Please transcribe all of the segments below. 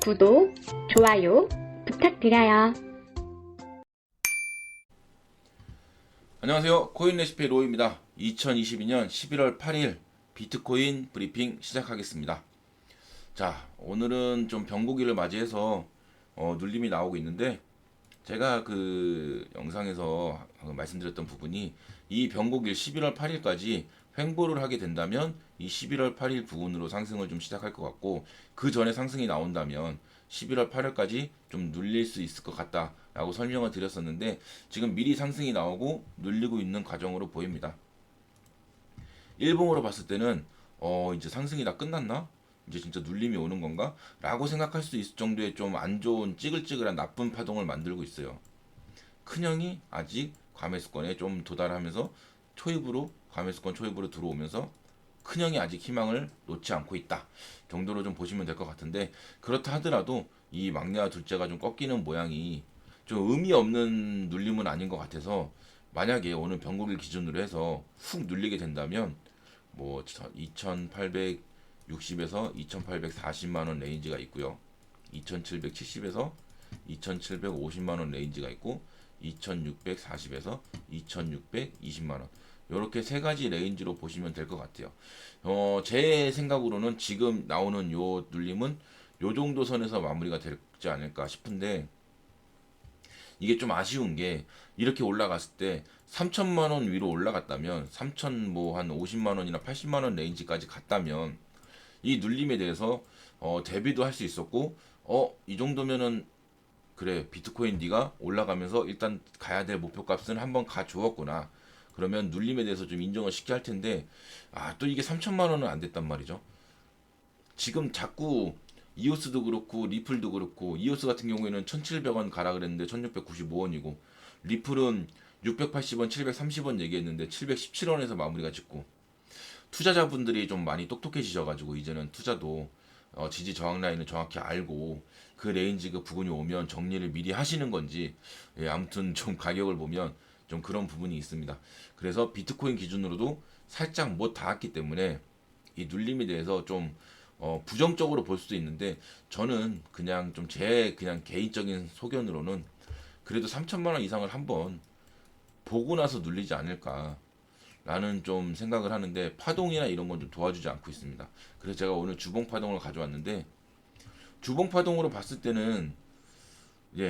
구독, 좋아요 부탁드려요. 안녕하세요. 코인 레시피 로이입니다. 2022년 11월 8일 비트코인 브리핑 시작하겠습니다. 자, 오늘은 좀 병고기를 맞이해서 눌림이 나오고 있는데, 제가 그 영상에서 말씀드렸던 부분이 이 병고기를 11월 8일까지 횡보를 하게 된다면 이 11월 8일 부근으로 상승을 좀 시작할 것 같고, 그 전에 상승이 나온다면 11월 8일까지 좀 눌릴 수 있을 것 같다라고 설명을 드렸었는데, 지금 미리 상승이 나오고 눌리고 있는 과정으로 보입니다. 일봉으로 봤을 때는 이제 상승이 다 끝났나? 이제 진짜 눌림이 오는 건가? 라고 생각할 수 있을 정도의 좀 안 좋은 찌글찌글한 나쁜 파동을 만들고 있어요. 큰형이 아직 과매수권에 좀 도달하면서 초입으로 과매수권 초입으로 들어오면서 큰형이 아직 희망을 놓지 않고 있다 정도로 좀 보시면 될 것 같은데, 그렇다 하더라도 이 막내와 둘째가 좀 꺾이는 모양이 좀 의미 없는 눌림은 아닌 것 같아서, 만약에 오늘 병국일 기준으로 해서 훅 눌리게 된다면 뭐 2860에서 2840만원 레인지가 있고요, 2770에서 2750만원 레인지가 있고, 2640에서 2620만원, 이렇게 세 가지 레인지로 보시면 될 것 같아요. 제 생각으로는 지금 나오는 요 눌림은 요 정도 선에서 마무리가 되지 않을까 싶은데, 이게 좀 아쉬운 게, 이렇게 올라갔을 때 3천만 원 위로 올라갔다면, 3천 뭐 한 50만 원이나 80만 원 레인지까지 갔다면 이 눌림에 대해서 대비도 할 수 있었고, 이 정도면은 그래, 비트코인 네가 올라가면서 일단 가야 될 목표값은 한번 가 주었구나, 그러면 눌림에 대해서 좀 인정을 쉽게 할 텐데, 또 이게 3천만 원은 안 됐단 말이죠. 지금 자꾸 이오스도 그렇고 리플도 그렇고, 이오스 같은 경우에는 1,700원 가라 그랬는데 1,695원이고, 리플은 680원, 730원 얘기했는데 717원에서 마무리가 짓고, 투자자분들이 좀 많이 똑똑해지셔가지고 이제는 투자도 지지 저항 라인을 정확히 알고 그 레인지 그 부분이 오면 정리를 미리 하시는 건지, 아무튼 좀 가격을 보면 좀 그런 부분이 있습니다. 그래서 비트코인 기준으로도 살짝 못 닿았기 때문에 이 눌림에 대해서 좀 부정적으로 볼 수도 있는데, 저는 그냥 좀 제 그냥 개인적인 소견으로는 그래도 3천만 원 이상을 한번 보고 나서 눌리지 않을까 라는 좀 생각을 하는데, 파동이나 이런 건 좀 도와주지 않고 있습니다. 그래서 제가 오늘 주봉 파동을 가져왔는데, 주봉 파동으로 봤을 때는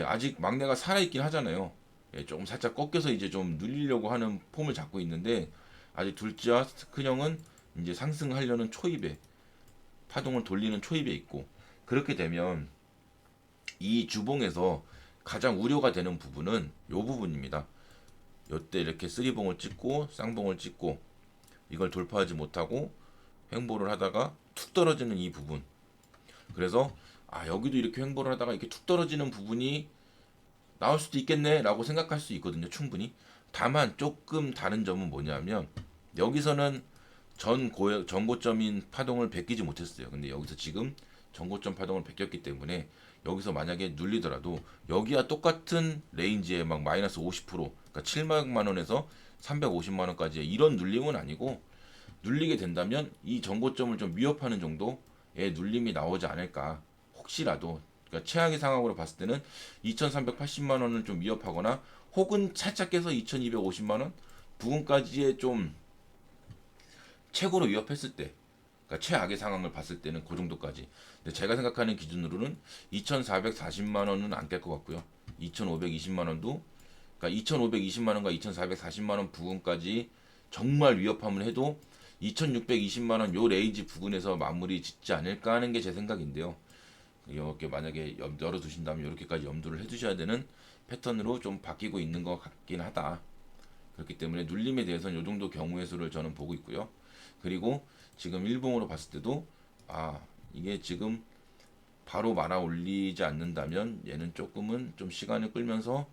아직 막내가 살아있긴 하잖아요. 조금 살짝 꺾여서 이제 좀 눌리려고 하는 폼을 잡고 있는데, 아직 둘째와 큰형은 이제 상승하려는 초입에, 파동을 돌리는 초입에 있고, 그렇게 되면 이 주봉에서 가장 우려가 되는 부분은 요 부분입니다. 요때 이렇게 쓰리봉을 찍고 쌍봉을 찍고 이걸 돌파하지 못하고 횡보를 하다가 툭 떨어지는 이 부분. 그래서 여기도 이렇게 횡보를 하다가 이렇게 툭 떨어지는 부분이 나올 수도 있겠네 라고 생각할 수 있거든요, 충분히. 다만 조금 다른 점은 뭐냐면, 여기서는 전고점인 파동을 베끼지 못했어요. 근데 여기서 지금 전고점 파동을 베꼈기 때문에, 여기서 만약에 눌리더라도 여기와 똑같은 레인지에 막 마이너스 50%, 그러니까 700만 원에서 350만 원까지의 이런 눌림은 아니고, 눌리게 된다면 이 전고점을 좀 위협하는 정도의 눌림이 나오지 않을까. 혹시라도, 그러니까 최악의 상황으로 봤을 때는 2,380만 원을 좀 위협하거나, 혹은 살짝 깨서 2,250만 원 부근까지의 좀 최고로 위협했을 때, 그러니까 최악의 상황을 봤을 때는 그 정도까지. 근데 제가 생각하는 기준으로는 2,440만 원은 안 깰 것 같고요. 2,520만 원도, 그러니까 2,520만 원과 2,440만 원 부근까지 정말 위협함을 해도 2,620만 원 요 레인지 부근에서 마무리 짓지 않을까 하는 게 제 생각인데요. 이렇게 만약에 열어두신다면 이렇게까지 염두를 해두셔야 되는 패턴으로 좀 바뀌고 있는 것 같긴 하다. 그렇기 때문에 눌림에 대해서는 이 정도 경우의 수를 저는 보고 있고요. 그리고 지금 일봉으로 봤을 때도 이게 지금 바로 말아 올리지 않는다면 얘는 조금은 좀 시간을 끌면서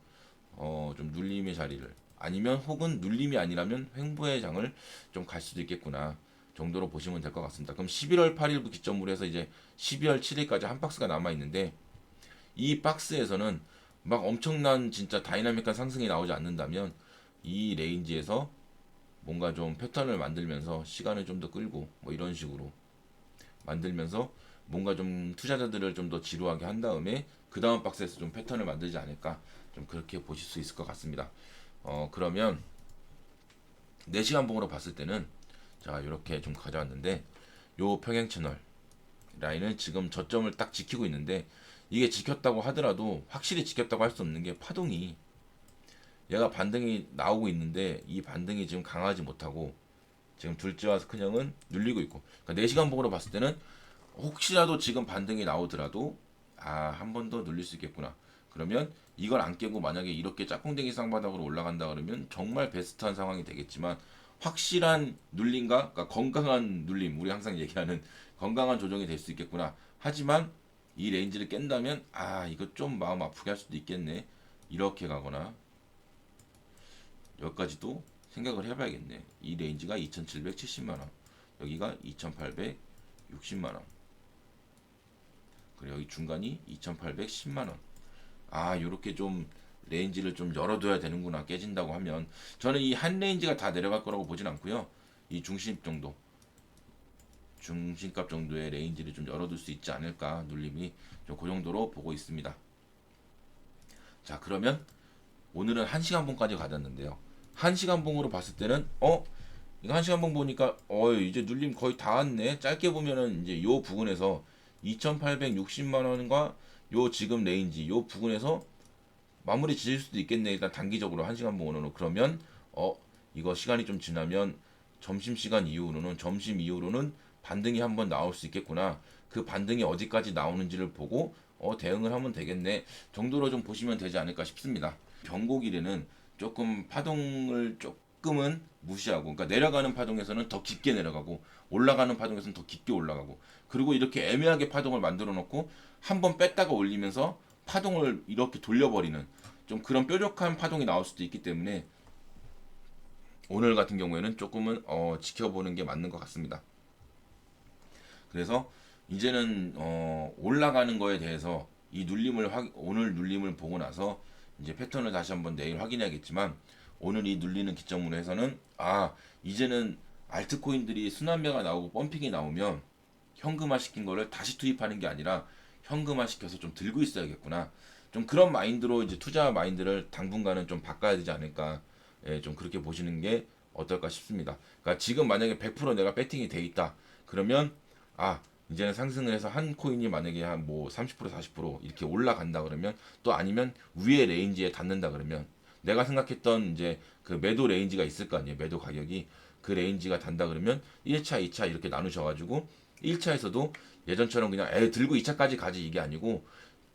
좀 눌림의 자리를, 아니면 혹은 눌림이 아니라면 횡보의 장을 좀 갈 수도 있겠구나 정도로 보시면 될 것 같습니다. 그럼 11월 8일부 기점으로 해서 이제 12월 7일까지 한 박스가 남아 있는데, 이 박스에서는 막 엄청난 진짜 다이나믹한 상승이 나오지 않는다면 이 레인지에서 뭔가 좀 패턴을 만들면서 시간을 좀 더 끌고 뭐 이런 식으로 만들면서 뭔가 좀 투자자들을 좀 더 지루하게 한 다음에 그 다음 박스에서 좀 패턴을 만들지 않을까, 좀 그렇게 보실 수 있을 것 같습니다. 그러면 4시간 봉으로 봤을 때는 자 이렇게 좀 가져왔는데, 요 평행 채널 라인은 지금 저점을 딱 지키고 있는데, 이게 지켰다고 하더라도 확실히 지켰다고 할 수 없는 게 파동이, 얘가 반등이 나오고 있는데 이 반등이 지금 강하지 못하고 지금 둘째와 큰형은 눌리고 있고, 그러니까 4시간 봉으로 봤을 때는 혹시라도 지금 반등이 나오더라도 한 번 더 눌릴 수 있겠구나. 그러면 이걸 안 깨고 만약에 이렇게 짝꿍댕이 쌍바닥으로 올라간다 그러면 정말 베스트한 상황이 되겠지만, 확실한 눌림과, 그러니까 건강한 눌림, 우리 항상 얘기하는 건강한 조정이 될 수 있겠구나. 하지만 이 레인지를 깬다면 이거 좀 마음 아프게 할 수도 있겠네, 이렇게 가거나, 여기까지도 생각을 해봐야겠네. 이 레인지가 2,770만원, 여기가 2,860만원, 그리고 여기 중간이 2,810만원. 요렇게 좀 레인지를 좀 열어둬야 되는구나, 깨진다고 하면. 저는 이 한 레인지가 다 내려갈 거라고 보진 않고요. 이 중심값 정도의 레인지를 좀 열어둘 수 있지 않을까, 눌림이 좀 그 정도로 보고 있습니다. 자, 그러면 오늘은 1시간 봉까지 가졌는데요. 1시간 봉으로 봤을 때는 이거 1시간 봉 보니까 이제 눌림 거의 다 왔네. 짧게 보면은 이제 요 부근에서 2,860만 원과 요 지금 레인지 요 부근에서 마무리 지을 수도 있겠네. 일단 단기적으로 1시간 봉으로. 그러면 이거 시간이 좀 지나면 점심 이후로는 반등이 한번 나올 수 있겠구나. 그 반등이 어디까지 나오는지를 보고 대응을 하면 되겠네 정도로 좀 보시면 되지 않을까 싶습니다. 변곡일에는 조금 파동을 조금은 무시하고, 그러니까 내려가는 파동에서는 더 깊게 내려가고 올라가는 파동에서는 더 깊게 올라가고, 그리고 이렇게 애매하게 파동을 만들어 놓고 한번 뺐다가 올리면서 파동을 이렇게 돌려버리는 좀 그런 뾰족한 파동이 나올 수도 있기 때문에, 오늘 같은 경우에는 조금은 지켜보는 게 맞는 것 같습니다. 그래서 이제는 올라가는 거에 대해서 오늘 눌림을 보고 나서 이제 패턴을 다시 한번 내일 확인해야겠지만, 오늘 이 눌리는 기점으로 해서는 이제는 알트코인들이 순환매가 나오고 펌핑이 나오면 현금화 시킨 거를 다시 투입하는 게 아니라 현금화 시켜서 좀 들고 있어야겠구나, 좀 그런 마인드로 이제 투자 마인드를 당분간은 좀 바꿔야 되지 않을까, 좀 그렇게 보시는 게 어떨까 싶습니다. 그러니까 지금 만약에 100% 내가 배팅이 돼 있다 그러면 이제는 상승을 해서 한 코인이 만약에 한 뭐 30% 40% 이렇게 올라간다 그러면, 또 아니면 위에 레인지에 닿는다 그러면, 내가 생각했던 이제 그 매도 레인지가 있을 거 아니에요. 매도 가격이 그 레인지가 닿는다 그러면 1차, 2차 이렇게 나누셔가지고 1차에서도 예전처럼 그냥 들고 2차까지 가지 이게 아니고,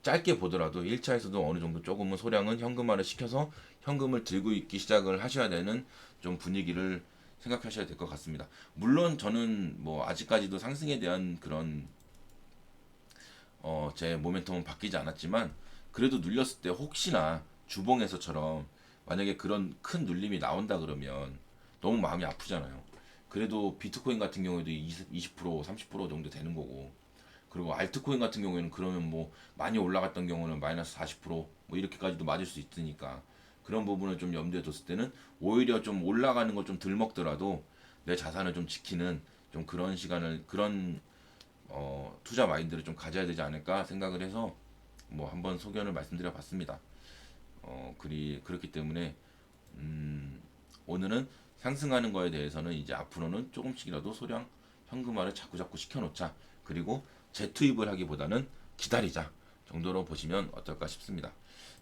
짧게 보더라도 1차에서도 어느 정도 조금은 소량은 현금화를 시켜서 현금을 들고 있기 시작을 하셔야 되는 좀 분위기를 생각하셔야 될 것 같습니다. 물론 저는 뭐 아직까지도 상승에 대한 그런 제 모멘텀은 바뀌지 않았지만, 그래도 눌렸을 때 혹시나 주봉에서처럼 만약에 그런 큰 눌림이 나온다 그러면 너무 마음이 아프잖아요. 그래도 비트코인 같은 경우에도 20% 30% 정도 되는 거고, 그리고 알트코인 같은 경우에는 그러면 뭐 많이 올라갔던 경우는 마이너스 40%뭐 이렇게까지도 맞을 수 있으니까, 그런 부분을 좀 염두에 뒀을 때는 오히려 좀 올라가는 거 좀 덜 먹더라도 내 자산을 좀 지키는 좀 그런 시간을, 그런 투자 마인드를 좀 가져야 되지 않을까 생각을 해서 뭐 한번 소견을 말씀드려 봤습니다. 그렇기 때문에 오늘은 상승하는 거에 대해서는 이제 앞으로는 조금씩이라도 소량 현금화를 자꾸자꾸 시켜놓자, 그리고 재투입을 하기보다는 기다리자 정도로 보시면 어떨까 싶습니다.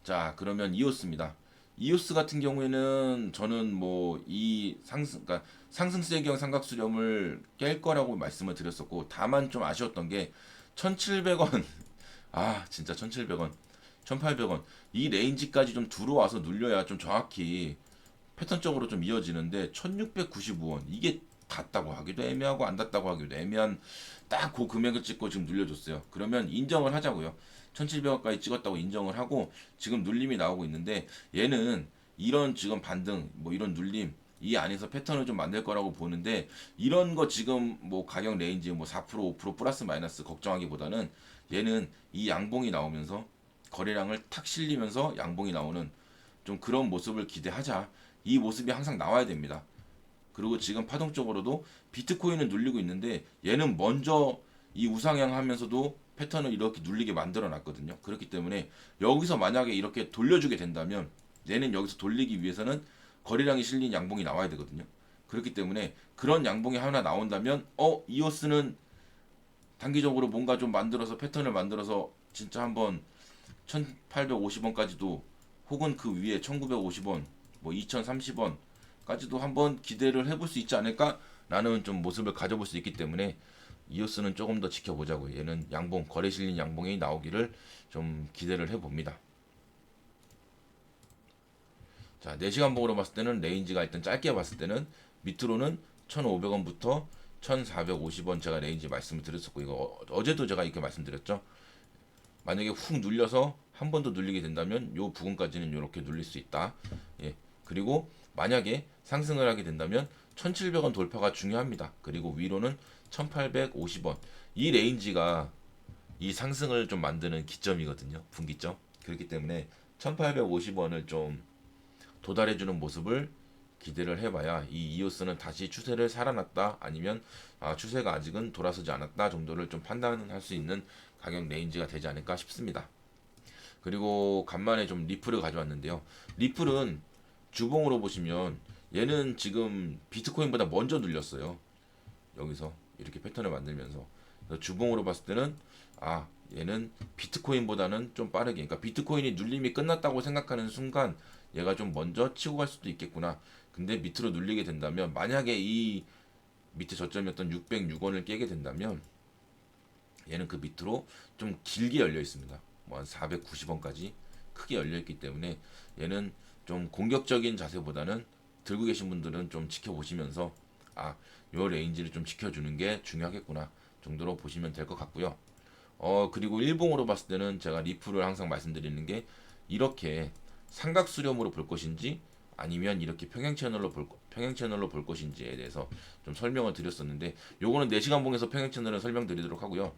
자, 그러면 이오스입니다. 이오스 같은 경우에는 저는 뭐 이 그러니까 상승세경 삼각수렴을 깰 거라고 말씀을 드렸었고, 다만 좀 아쉬웠던 게 1,700원 진짜 1,700원 1,800원 이 레인지까지 좀 들어와서 눌려야 좀 정확히 패턴적으로 좀 이어지는데, 1,695원 이게 닿다고 하기도 애매하고 안 닿다고 하기도 애매한 딱 그 금액을 찍고 지금 눌려줬어요. 그러면 인정을 하자고요. 1,700원까지 찍었다고 인정을 하고 지금 눌림이 나오고 있는데, 얘는 이런 지금 반등 뭐 이런 눌림 이 안에서 패턴을 좀 만들 거라고 보는데, 이런 거 지금 뭐 가격 레인지 뭐 4% 5% 플러스 마이너스 걱정하기보다는, 얘는 이 양봉이 나오면서 거래량을 탁 실리면서 양봉이 나오는 좀 그런 모습을 기대하자. 이 모습이 항상 나와야 됩니다. 그리고 지금 파동적으로도 비트코인은 눌리고 있는데, 얘는 먼저 이 우상향 하면서도 패턴을 이렇게 눌리게 만들어 놨거든요. 그렇기 때문에 여기서 만약에 이렇게 돌려주게 된다면 얘는 여기서 돌리기 위해서는 거래량이 실린 양봉이 나와야 되거든요. 그렇기 때문에 그런 양봉이 하나 나온다면 이오스는 단기적으로 뭔가 좀 만들어서 패턴을 만들어서 진짜 한번 1850원까지도 혹은 그 위에 1950원 뭐 2030원까지도 한번 기대를 해볼 수 있지 않을까라는 좀 모습을 가져볼 수 있기 때문에 이오스는 조금 더 지켜보자고요. 얘는 양봉 거래 실린 양봉이 나오기를 좀 기대를 해봅니다. 자, 4시간 봉으로 봤을 때는 레인지가 일단 짧게 봤을 때는 밑으로는 1,500원부터 1,450원 제가 레인지 말씀을 드렸었고 이거 어제도 제가 이렇게 말씀드렸죠. 만약에 훅 눌려서 한 번 더 눌리게 된다면 요 부분까지는 이렇게 눌릴 수 있다. 예. 그리고 만약에 상승을 하게 된다면 1,700원 돌파가 중요합니다. 그리고 위로는 1,850원. 이 레인지가 이 상승을 좀 만드는 기점이거든요. 분기점. 그렇기 때문에 1,850원을 좀 도달해주는 모습을 기대를 해봐야 이 이오스는 다시 추세를 살아났다 아니면 추세가 아직은 돌아서지 않았다 정도를 좀 판단할 수 있는 가격 레인지가 되지 않을까 싶습니다. 그리고 간만에 좀 리플을 가져왔는데요. 리플은 주봉으로 보시면 얘는 지금 비트코인보다 먼저 눌렸어요. 여기서 이렇게 패턴을 만들면서 주봉으로 봤을 때는 얘는 비트코인보다는 좀 빠르게, 그러니까 비트코인이 눌림이 끝났다고 생각하는 순간 얘가 좀 먼저 치고 갈 수도 있겠구나. 근데 밑으로 눌리게 된다면 만약에 이 밑에 저점이었던 606원을 깨게 된다면 얘는 그 밑으로 좀 길게 열려 있습니다. 뭐 한 490원까지 크게 열려 있기 때문에 얘는 좀 공격적인 자세보다는 들고 계신 분들은 좀 지켜보시면서 요 레인지를 좀 지켜주는 게 중요하겠구나 정도로 보시면 될 것 같고요. 그리고 일봉으로 봤을 때는 제가 리플을 항상 말씀드리는 게 이렇게 삼각 수렴으로 볼 것인지 아니면 이렇게 평행 채널로 볼 것인지에 대해서 좀 설명을 드렸었는데 요거는 4시간 봉에서 평행 채널을 설명드리도록 하고요.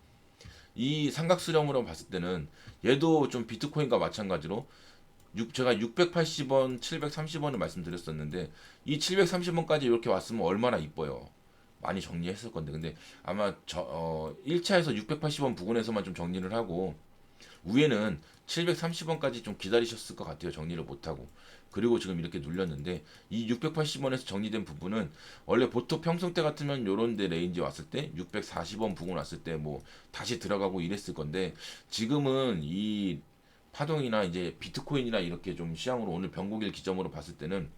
이 삼각 수렴으로 봤을 때는 얘도 좀 비트코인과 마찬가지로 제가 680원, 730원을 말씀드렸었는데 이 730원까지 이렇게 왔으면 얼마나 이뻐요. 많이 정리했을 건데 근데 아마 1차에서 680원 부근에서만 좀 정리를 하고 위에는 730원까지 좀 기다리셨을 것 같아요. 정리를 못하고. 그리고 지금 이렇게 눌렸는데 이 680원에서 정리된 부분은 원래 보통 평소 때 같으면 요런 데 레인지 왔을 때 640원 부근 왔을 때 뭐 다시 들어가고 이랬을 건데 지금은 이 파동이나 이제 비트코인이나 이렇게 좀 시향으로 오늘 변곡일 기점으로 봤을 때는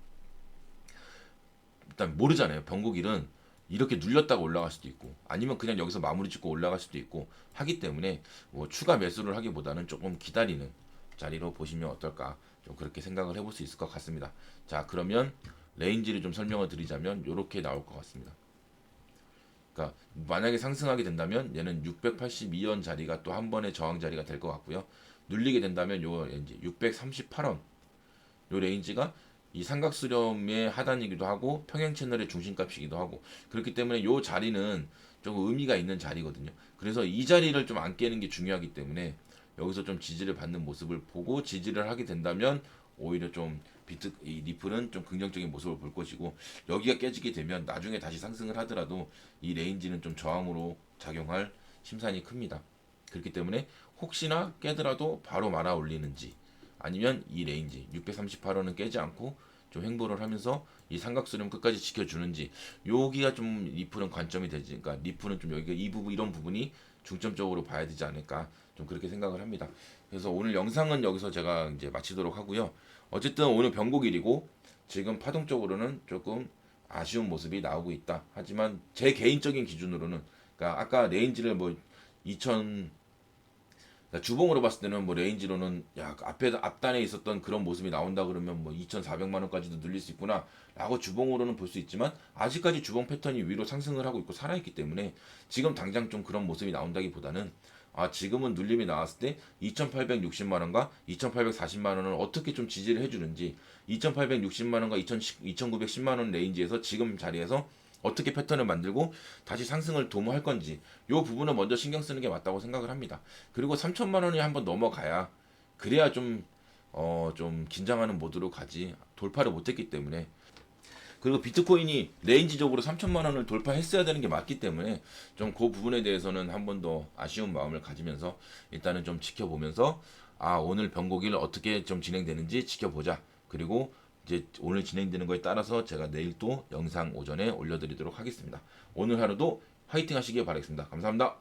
일단 모르잖아요. 변곡일은 이렇게 눌렸다가 올라갈 수도 있고 아니면 그냥 여기서 마무리 짓고 올라갈 수도 있고 하기 때문에 뭐 추가 매수를 하기보다는 조금 기다리는 자리로 보시면 어떨까 좀 그렇게 생각을 해볼 수 있을 것 같습니다. 자, 그러면 레인지를 좀 설명을 드리자면 이렇게 나올 것 같습니다. 그러니까 만약에 상승하게 된다면 얘는 682원 자리가 또 한 번의 저항 자리가 될 것 같고요. 눌리게 된다면 요 레인지 638원 요 레인지가 이 삼각수렴의 하단이기도 하고 평행 채널의 중심값이기도 하고 그렇기 때문에 요 자리는 조금 의미가 있는 자리거든요. 그래서 이 자리를 좀 안 깨는 게 중요하기 때문에 여기서 좀 지지를 받는 모습을 보고 지지를 하게 된다면 오히려 좀 이 리플은 좀 긍정적인 모습을 볼 것이고 여기가 깨지게 되면 나중에 다시 상승을 하더라도 이 레인지는 좀 저항으로 작용할 심산이 큽니다. 그렇기 때문에 혹시나 깨더라도 바로 말아 올리는지 아니면 이 레인지 638원은 깨지 않고 좀 횡보를 하면서 이 삼각수렴 끝까지 지켜주는지 여기가 좀 리플은 관점이 되지. 그러니까 리플은 좀 여기가 이 부분 이런 부분이 중점적으로 봐야 되지 않을까 좀 그렇게 생각을 합니다. 그래서 오늘 영상은 여기서 제가 이제 마치도록 하고요. 어쨌든 오늘 변곡일이고 지금 파동적으로는 조금 아쉬운 모습이 나오고 있다. 하지만 제 개인적인 기준으로는 그러니까 아까 레인지를 뭐 2000 주봉으로 봤을 때는 뭐 레인지로는 앞에 앞단에 있었던 그런 모습이 나온다 그러면 뭐 2,400만 원까지도 늘릴 수 있구나라고 주봉으로는 볼 수 있지만 아직까지 주봉 패턴이 위로 상승을 하고 있고 살아있기 때문에 지금 당장 좀 그런 모습이 나온다기보다는 지금은 눌림이 나왔을 때 2,860만 원과 2,840만 원을 어떻게 좀 지지를 해주는지 2,860만 원과 2,910만 원 레인지에서 지금 자리에서 어떻게 패턴을 만들고 다시 상승을 도모할 건지 요 부분을 먼저 신경 쓰는 게 맞다고 생각을 합니다. 그리고 3천만 원이 한번 넘어가야 그래야 좀 긴장하는 모드로 가지 돌파를 못했기 때문에 그리고 비트코인이 레인지적으로 3천만 원을 돌파했어야 되는 게 맞기 때문에 좀 그 부분에 대해서는 한 번 더 아쉬운 마음을 가지면서 일단은 좀 지켜보면서 오늘 변곡일 어떻게 좀 진행되는지 지켜보자. 그리고 이제 오늘 진행되는 거에 따라서 제가 내일 또 영상 오전에 올려드리도록 하겠습니다. 오늘 하루도 화이팅 하시길 바라겠습니다. 감사합니다.